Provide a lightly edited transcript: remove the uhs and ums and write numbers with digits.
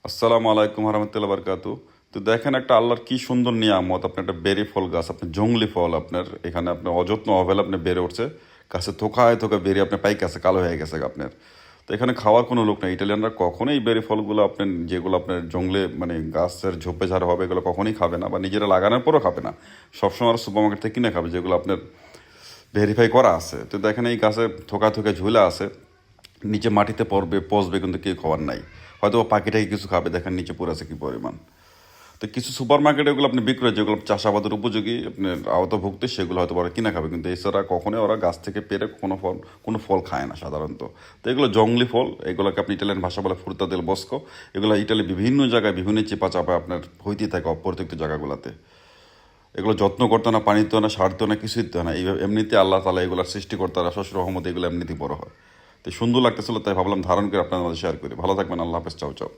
আসসালামু আলাইকুম রহমতুল্লাহ বারকাতু। তো দেখেন একটা আল্লাহর কি সুন্দর নিয়ামত, আপনার একটা বেরি ফল গাছ, আপনার জংলি ফল, আপনার এখানে আপনার অযত্ন অবহেলা আপনি বেড়ে উঠছে, গাছে থোকায় থোকা বেরি আপনার পাই গেছে, কালো হয়ে গেছে আপনার। তো এখানে খাওয়ার কোনো লোক নেই, ইটালিয়ানরা কখনোই এই বেরি ফলগুলো আপনার যেগুলো আপনার জঙ্গলে মানে গাছের ঝোপে ঝাড় হবে এগুলো কখনোই খাবে না, বা নিজেরা লাগানোর পরও খাবে না। সবসময় সুপার মার্কেট থেকে কিনে খাবে যেগুলো আপনার ভেরিফাই করা আছে। তো দেখেন এই গাছে থোকা থোকা ঝুলে আছে, নিচে মাটিতে পড়বে পচবে, কিন্তু কেউ খাওয়ার নাই। হয়তো পাখিটাকে কিছু খাবে, দেখেন নিচে পড়ে আছে কি পরিমাণ। তো কিছু সুপার মার্কেটে এগুলো আপনি বিক্রি হয় যেগুলো চাষাবাদের উপযোগী আপনার আওতাভুক্ত, সেগুলো হয়তো ওরা কিনে খাবে, কিন্তু এছাড়া কখনোই ওরা গাছ থেকে পেরে কোনো ফল খায় না সাধারণত। তো এগুলো জংলি ফল, এগুলোকে আপনি ইটালিয়ান ভাষা বলে ফ্রুতা দেল বস্কো। এগুলো ইটালি বিভিন্ন জায়গায় বিভিন্ন চিপা চাপা আপনার হইতেই থাকে অপরিত্যক্ত জায়গাগুলোতে। এগুলো যত্ন করতে না, পানি দিতে না, সার দিতে না, কিছুই দিতে না, এইভাবে এমনিতে আল্লাহ তালা এগুলোর সৃষ্টিকর্তারা শ্বশুর রহমতে এগুলো এমনিতেই বড় হয়। তো সুন্দর লাগতেছিল, তাই ভাবলাম ধারণ করে আপনাদের মধ্যে শেয়ার করি। ভালো থাকবেন, আল্লাহ হাফেজ, চাও চাও।